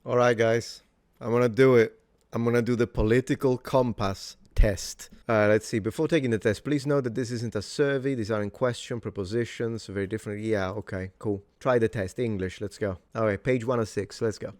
All right, guys, I'm gonna do it. I'm gonna do the political compass test. Let's see. Before taking the test, please note that this isn't a survey. These are in question, propositions, very different. Yeah, okay, cool. Try the test. English, let's go. All right, page 106, let's go.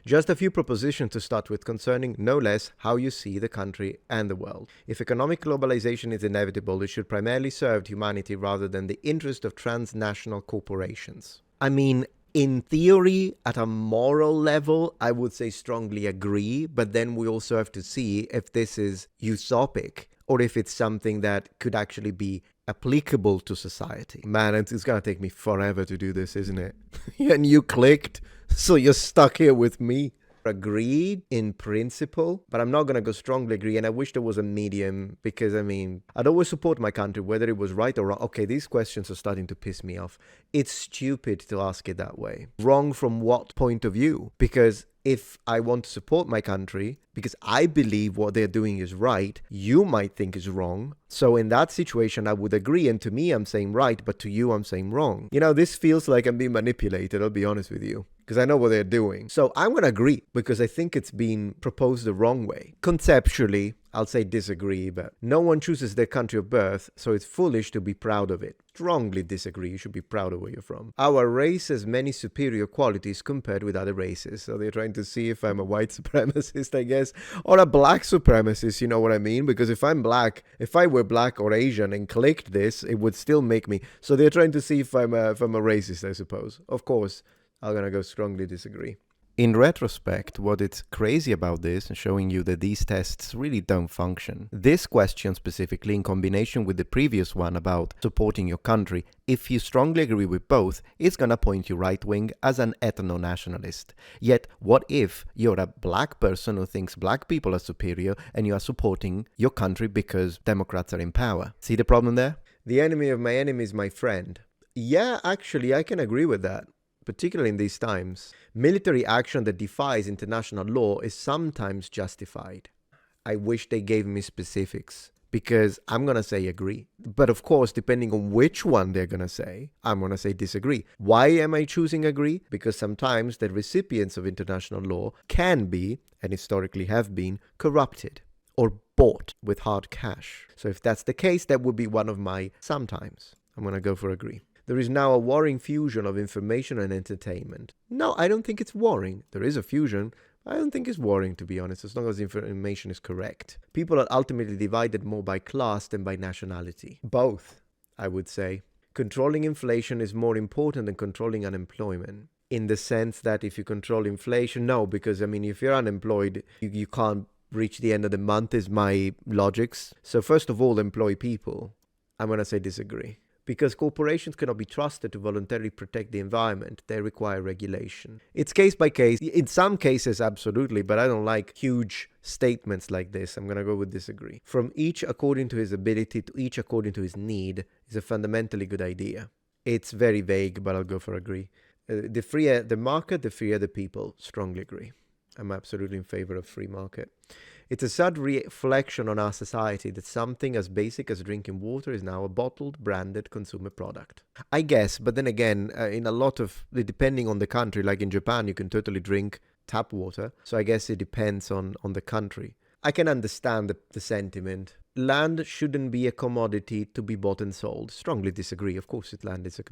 Just a few propositions to start with concerning, no less, how you see the country and the world. If economic globalization is inevitable, it should primarily serve humanity rather than the interest of transnational corporations. I mean, in theory, at a moral level, I would say strongly agree, but then we also have to see if this is utopic or if it's something that could actually be applicable to society. Man, it's gonna take me forever to do this, isn't it? And you clicked, so you're stuck here with me. Agreed in principle, but I'm not going to go strongly agree. And I wish there was a medium because, I mean, I'd always support my country, whether it was right or wrong. Okay, these questions are starting to piss me off. It's stupid to ask it that way. Wrong from what point of view? Because if I want to support my country, because I believe what they're doing is right, you might think is wrong. So in that situation, I would agree. And to me, I'm saying right, but to you, I'm saying wrong. You know, this feels like I'm being manipulated, I'll be honest with you, because I know what they're doing. So I'm going to agree because I think it's been proposed the wrong way. Conceptually, I'll say disagree, but no one chooses their country of birth, so it's foolish to be proud of it. Strongly disagree. You should be proud of where you're from. Our race has many superior qualities compared with other races. So they're trying to see if I'm a white supremacist, I guess, or a black supremacist, you know what I mean? Because if I'm black, if I were black or Asian and clicked this, it would still make me. So they're trying to see if I'm a racist, I suppose. Of course, I'm going to go strongly disagree. In retrospect, what is crazy about this and showing you that these tests really don't function. This question specifically, in combination with the previous one about supporting your country, if you strongly agree with both, it's gonna point you right-wing as an ethno-nationalist. Yet, what if you're a black person who thinks black people are superior and you are supporting your country because Democrats are in power? See the problem there? The enemy of my enemy is my friend. Yeah, actually, I can agree with that. Particularly in these times, military action that defies international law is sometimes justified. I wish they gave me specifics because I'm going to say agree. But of course, depending on which one they're going to say, I'm going to say disagree. Why am I choosing agree? Because sometimes the recipients of international law can be, and historically have been, corrupted or bought with hard cash. So if that's the case, that would be one of my sometimes. I'm going to go for agree. There is now a warring fusion of information and entertainment. No, I don't think it's warring. There is a fusion. I don't think it's warring, to be honest, as long as the information is correct. People are ultimately divided more by class than by nationality. Both, I would say. Controlling inflation is more important than controlling unemployment. In the sense that if you control inflation, no, because, I mean, if you're unemployed, you can't reach the end of the month, is my logics. So first of all, employ people. I'm going to say disagree. Because corporations cannot be trusted to voluntarily protect the environment, they require regulation. It's case by case. In some cases, absolutely, but I don't like huge statements like this. I'm going to go with disagree. From each according to his ability to each according to his need is a fundamentally good idea. It's very vague, but I'll go for agree. The freer the market, the freer the people. Strongly agree. I'm absolutely in favor of free market. It's a sad reflection on our society that something as basic as drinking water is now a bottled, branded consumer product. I guess, but then again, in a lot of, depending on the country, like in Japan, you can totally drink tap water. So I guess it depends on the country. I can understand the sentiment. Land shouldn't be a commodity to be bought and sold. Strongly disagree. Of course, land is a...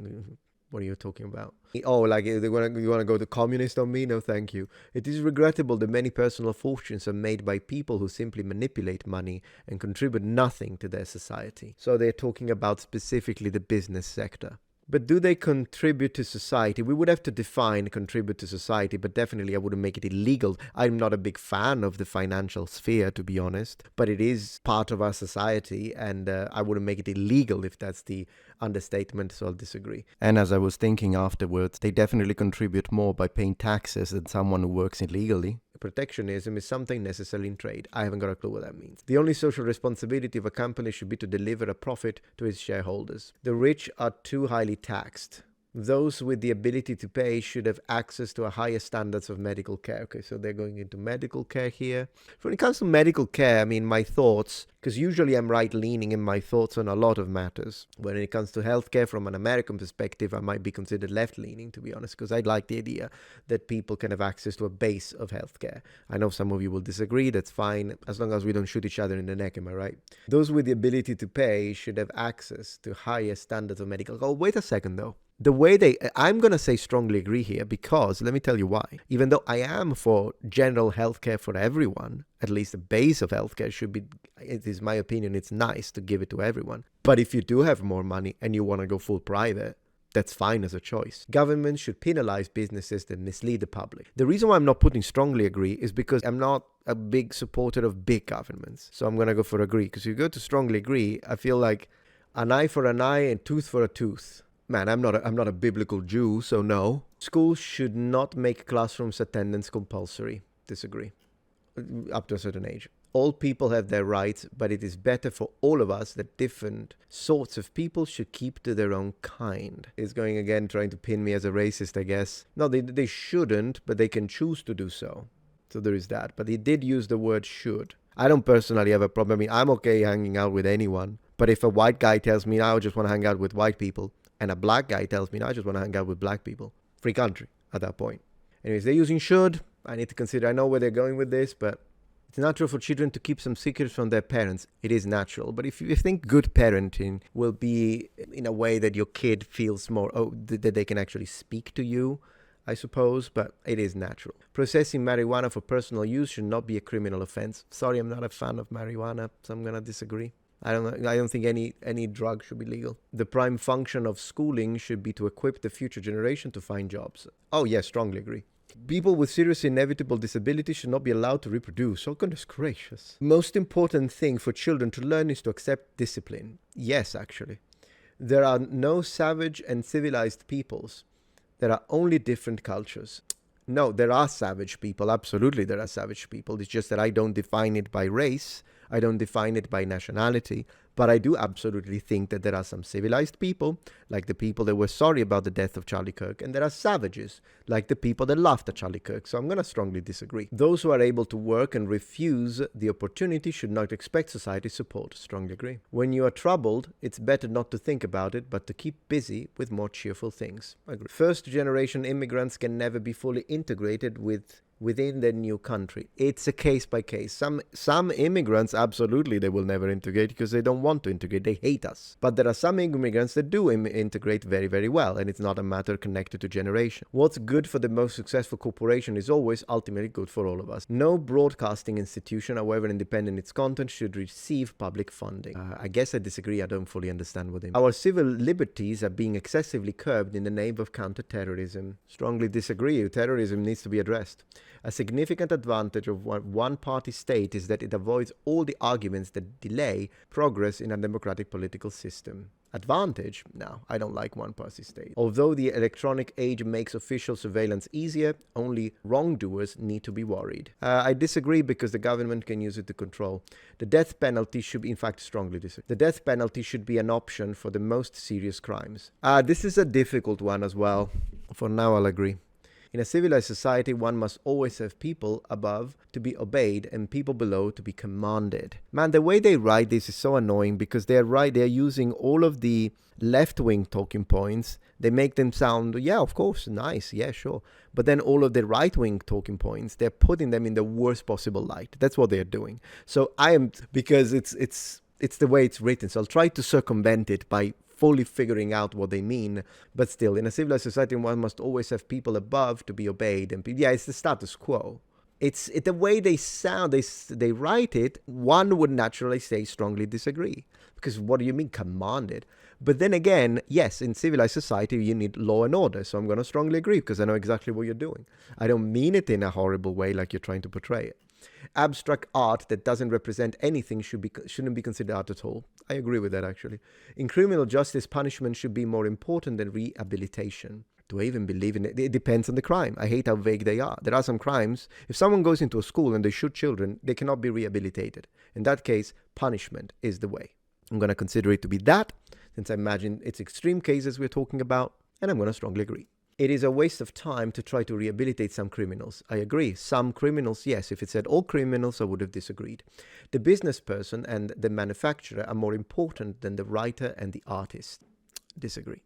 What are you talking about? Oh, like you want to go to communist on me? No, thank you. It is regrettable that many personal fortunes are made by people who simply manipulate money and contribute nothing to their society. So they're talking about specifically the business sector. But do they contribute to society? We would have to define contribute to society, but definitely I wouldn't make it illegal. I'm not a big fan of the financial sphere, to be honest, but it is part of our society, and I wouldn't make it illegal if that's the understatement, so I'll disagree. And as I was thinking afterwards, they definitely contribute more by paying taxes than someone who works illegally. Protectionism is something necessary in trade. I haven't got a clue what that means. The only social responsibility of a company should be to deliver a profit to its shareholders. The rich are too highly taxed. Those with the ability to pay should have access to a higher standards of medical care. Okay, so they're going into medical care here. When it comes to medical care, I mean, my thoughts, because usually I'm right-leaning in my thoughts on a lot of matters. When it comes to healthcare, from an American perspective, I might be considered left-leaning, to be honest, because I like the idea that people can have access to a base of healthcare. I know some of you will disagree. That's fine, as long as we don't shoot each other in the neck, am I right? Those with the ability to pay should have access to higher standards of medical care. Oh, wait a second, though. The way I'm going to say strongly agree here, because let me tell you why. Even though I am for general healthcare for everyone, at least the base of healthcare should be, it is my opinion, it's nice to give it to everyone. But if you do have more money and you want to go full private, that's fine as a choice. Government should penalize businesses that mislead the public. The reason why I'm not putting strongly agree is because I'm not a big supporter of big governments. So I'm going to go for agree, because if you go to strongly agree, I feel like an eye for an eye and tooth for a tooth. Man, I'm not a biblical Jew, so no. Schools should not make classrooms attendance compulsory. Disagree. Up to a certain age. All people have their rights, but it is better for all of us that different sorts of people should keep to their own kind. He's going again, trying to pin me as a racist, I guess. No, they shouldn't, but they can choose to do so. So there is that. But he did use the word should. I don't personally have a problem. I mean, I'm okay hanging out with anyone. But if a white guy tells me, I just want to hang out with white people, and a black guy tells me, I just want to hang out with black people, free country at that point. Anyways, they're using should. I need to consider, I know where they're going with this, but it's natural for children to keep some secrets from their parents. It is natural. But if you think good parenting will be in a way that your kid feels more, that they can actually speak to you, I suppose, but it is natural. Processing marijuana for personal use should not be a criminal offense. Sorry, I'm not a fan of marijuana, so I'm going to disagree. I don't think any drug should be legal. The prime function of schooling should be to equip the future generation to find jobs. Oh, yes, strongly agree. People with serious inevitable disabilities should not be allowed to reproduce. Oh, goodness gracious. Most important thing for children to learn is to accept discipline. Yes, actually. There are no savage and civilized peoples. There are only different cultures. No, there are savage people. Absolutely, there are savage people. It's just that I don't define it by race. I don't define it by nationality, but I do absolutely think that there are some civilized people, like the people that were sorry about the death of Charlie Kirk, and there are savages, like the people that laughed at Charlie Kirk. So I'm going to strongly disagree. Those who are able to work and refuse the opportunity should not expect society's support. Strongly agree. When you are troubled, it's better not to think about it, but to keep busy with more cheerful things. Agree. First-generation immigrants can never be fully integrated within their new country. It's a case by case. Some immigrants, absolutely, they will never integrate because they don't want to integrate. They hate us. But there are some immigrants that do integrate very, very well, and it's not a matter connected to generation. What's good for the most successful corporation is always ultimately good for all of us. No broadcasting institution, however independent its content, should receive public funding. I guess I disagree. I don't fully understand what they mean. Our civil liberties are being excessively curbed in the name of counterterrorism. Strongly disagree. Terrorism needs to be addressed. A significant advantage of one-party state is that it avoids all the arguments that delay progress in a democratic political system. Advantage? No, I don't like one-party state. Although the electronic age makes official surveillance easier, only wrongdoers need to be worried. I disagree because the government can use it to control. The death penalty should be, in fact, strongly disagree. The death penalty should be an option for the most serious crimes. This is a difficult one as well. For now, I'll agree. In a civilized society, one must always have people above to be obeyed and people below to be commanded. Man, the way they write this is so annoying because they're using all of the left-wing talking points. They make them sound, yeah, of course, nice, yeah, sure. But then all of the right-wing talking points, they're putting them in the worst possible light. That's what they're doing. So because it's the way it's written. So I'll try to circumvent it by fully figuring out what they mean, but still, in a civilized society, one must always have people above to be obeyed, and it's the status quo. It's the way they sound, they write it. One would naturally say strongly disagree, because what do you mean commanded? But then again, yes, in civilized society, you need law and order, so I'm going to strongly agree because I know exactly what you're doing. I don't mean it in a horrible way like you're trying to portray it. Abstract art that doesn't represent anything shouldn't be considered art at all. I agree with that, actually. In criminal justice, punishment should be more important than rehabilitation. Do I even believe in it? It depends on the crime. I hate how vague they are. There are some crimes, if someone goes into a school and they shoot children, they cannot be rehabilitated. In that case, punishment is the way. I'm going to consider it to be that, since I imagine it's extreme cases we're talking about. And I'm going to strongly agree. It is a waste of time to try to rehabilitate some criminals. I agree. Some criminals, yes. If it said all criminals, I would have disagreed. The business person and the manufacturer are more important than the writer and the artist. Disagree.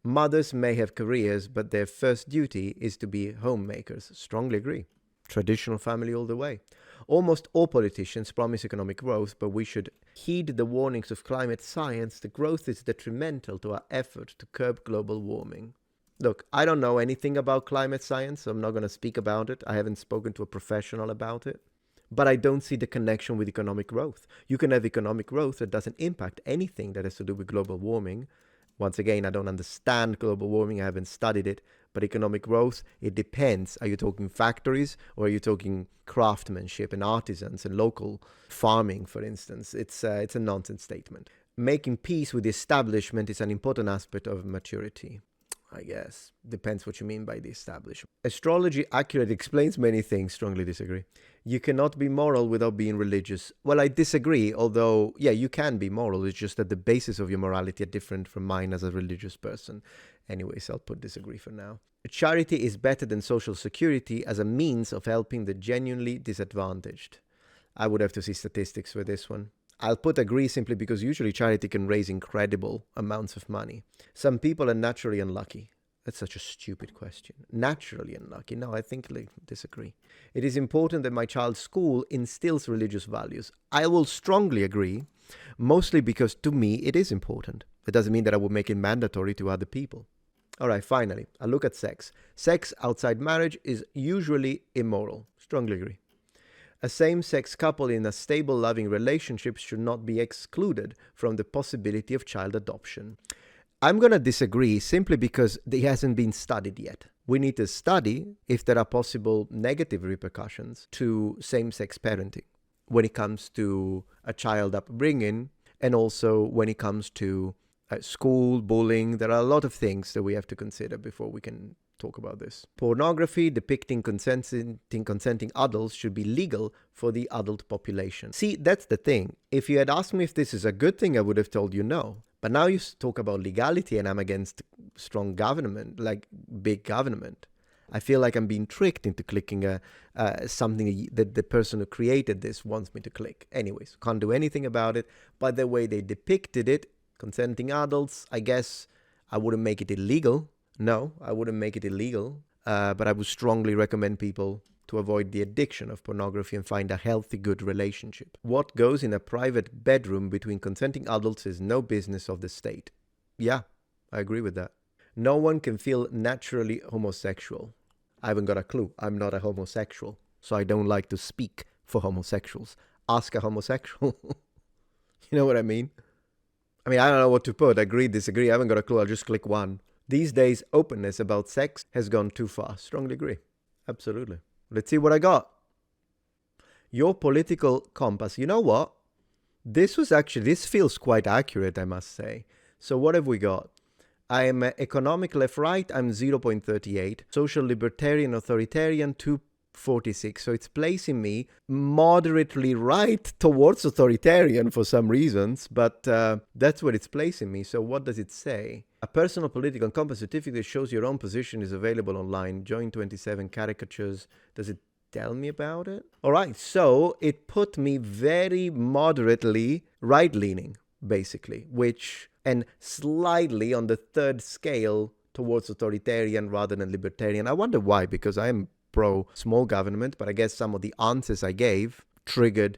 Mothers may have careers, but their first duty is to be homemakers. Strongly agree. Traditional family all the way. Almost all politicians promise economic growth, but we should heed the warnings of climate science. The growth is detrimental to our effort to curb global warming. Look, I don't know anything about climate science, so I'm not going to speak about it. I haven't spoken to a professional about it. But I don't see the connection with economic growth. You can have economic growth that doesn't impact anything that has to do with global warming. Once again, I don't understand global warming. I haven't studied it. But economic growth, it depends. Are you talking factories or are you talking craftsmanship and artisans and local farming, for instance? It's a nonsense statement. Making peace with the establishment is an important aspect of maturity. I guess. Depends what you mean by the establishment. Astrology accurately explains many things. Strongly disagree. You cannot be moral without being religious. Well, I disagree, although, yeah, you can be moral. It's just that the basis of your morality are different from mine as a religious person. Anyways, I'll put disagree for now. Charity is better than social security as a means of helping the genuinely disadvantaged. I would have to see statistics for this one. I'll put agree simply because usually charity can raise incredible amounts of money. Some people are naturally unlucky. That's such a stupid question. Naturally unlucky. No, I think I disagree. It is important that my child's school instills religious values. I will strongly agree, mostly because to me it is important. It doesn't mean that I will make it mandatory to other people. All right, finally, I look at sex. Sex outside marriage is usually immoral. Strongly agree. A same-sex couple in a stable, loving relationship should not be excluded from the possibility of child adoption. I'm going to disagree simply because it hasn't been studied yet. We need to study if there are possible negative repercussions to same-sex parenting when it comes to a child upbringing and also when it comes to school, bullying. There are a lot of things that we have to consider before we can talk about this. Pornography depicting consenting adults should be legal for the adult population. See, that's the thing. If you had asked me if this is a good thing, I would have told you no. But now you talk about legality and I'm against strong government, like big government. I feel like I'm being tricked into clicking something that the person who created this wants me to click. Anyways, can't do anything about it. But the way they depicted it, consenting adults, I guess I wouldn't make it illegal. No, I wouldn't make it illegal, but I would strongly recommend people to avoid the addiction of pornography and find a healthy, good relationship. What goes in a private bedroom between consenting adults is no business of the state. Yeah, I agree with that. No one can feel naturally homosexual. I haven't got a clue. I'm not a homosexual, so I don't like to speak for homosexuals. Ask a homosexual. You know what I mean? I don't know what to put. Agree, disagree. I haven't got a clue. I'll just click one. These days, openness about sex has gone too far. Strongly agree. Absolutely. Let's see what I got. Your political compass. You know what? This feels quite accurate, I must say. So what have we got? I am economic left-right. I'm 0.38. Social libertarian authoritarian 2.46. So it's placing me moderately right towards authoritarian for some reasons, but that's what it's placing me. So what does it say? A personal political compass certificate shows your own position is available online. Join 27 caricatures. Does it tell me about it? All right, so it put me very moderately right-leaning, basically, and slightly on the third scale towards authoritarian rather than libertarian. I wonder why, because I am pro-small government, but I guess some of the answers I gave triggered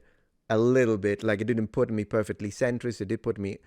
a little bit, like it didn't put me perfectly centrist, it did put me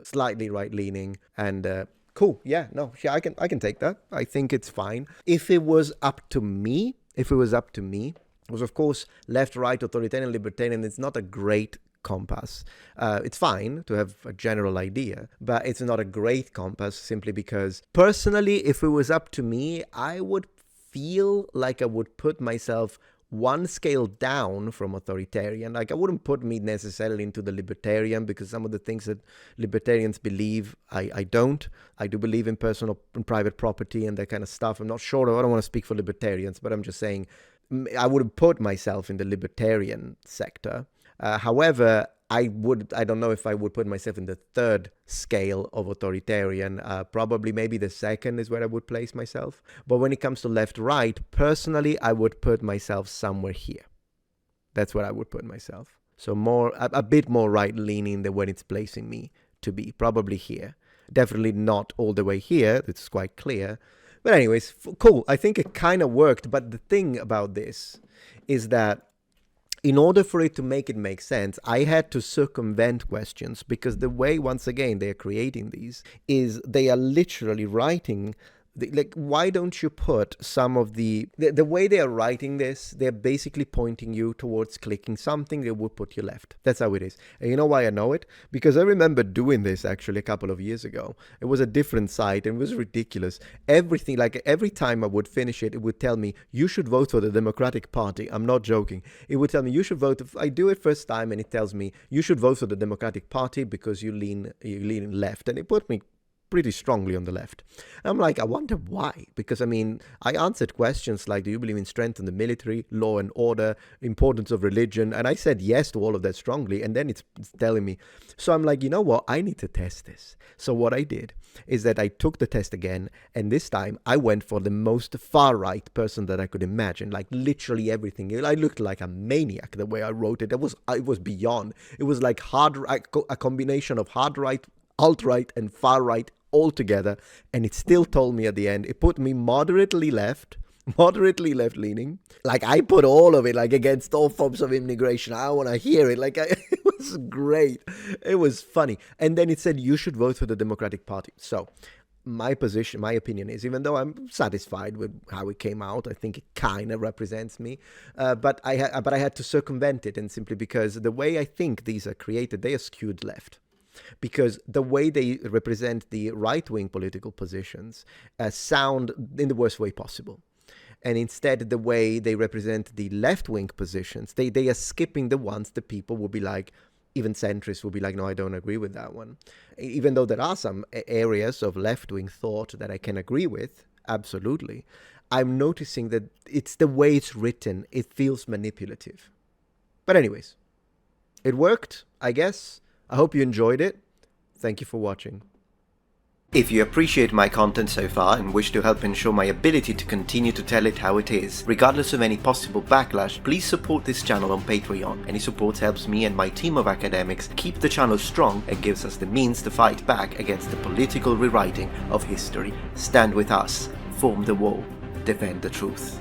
slightly right-leaning, and cool, yeah, I can take that. I think it's fine. If it was up to me, because of course, left, right, authoritarian, libertarian, it's not a great compass. It's fine to have a general idea, but it's not a great compass simply because, personally, if it was up to me, I would feel like I would put myself one scale down from authoritarian. Like I wouldn't put me necessarily into the libertarian because some of the things that libertarians believe, I don't. I do believe in personal and private property and that kind of stuff. I'm not sure. I don't want to speak for libertarians, but I'm just saying I wouldn't put myself in the libertarian sector. However, I don't know if I would put myself in the third scale of authoritarian. Probably maybe the second is where I would place myself. But when it comes to left-right, personally, I would put myself somewhere here. That's where I would put myself. So a bit more right-leaning than when it's placing me to be. Probably here. Definitely not all the way here. It's quite clear. But anyways, cool. I think it kind of worked. But the thing about this is that in order for it to make sense, I had to circumvent questions, because the way, once again, they're creating these is they are literally writing, like, why don't you put some of the way they are writing this, they're basically pointing you towards clicking something that would put you left. That's how it is. And you know why I know it? Because I remember doing this actually a couple of years ago. It was a different site and it was ridiculous. Everything, like every time I would finish it, it would tell me, you should vote for the Democratic Party. I'm not joking. It would tell me, you should vote. If I do it first time and it tells me, you should vote for the Democratic Party because you lean left. And it put me pretty strongly on the left. I'm like, I wonder why. Because, I mean, I answered questions like, do you believe in strength in the military, law and order, importance of religion? And I said yes to all of that strongly. And then it's telling me. So I'm like, you know what? I need to test this. So what I did is that I took the test again. And this time I went for the most far-right person that I could imagine. Like literally everything. I looked like a maniac the way I wrote it. It was beyond. It was like a combination of hard right, alt-right and far-right all together, and it still told me at the end, it put me moderately left-leaning. Like, I put all of it, like, against all forms of immigration. I want to hear it. Like, it was great. It was funny. And then it said, you should vote for the Democratic Party. So my opinion is, even though I'm satisfied with how it came out, I think it kind of represents me, but I had to circumvent it, and simply because the way I think these are created, they are skewed left. Because the way they represent the right-wing political positions sound in the worst way possible. And instead, the way they represent the left-wing positions, they are skipping the ones that people will be like, even centrists will be like, no, I don't agree with that one. Even though there are some areas of left-wing thought that I can agree with, absolutely. I'm noticing that it's the way it's written. It feels manipulative. But anyways, it worked, I guess. I hope you enjoyed it. Thank you for watching. If you appreciate my content so far and wish to help ensure my ability to continue to tell it how it is, regardless of any possible backlash, please support this channel on Patreon. Any support helps me and my team of academics keep the channel strong and gives us the means to fight back against the political rewriting of history. Stand with us, form the wall, defend the truth.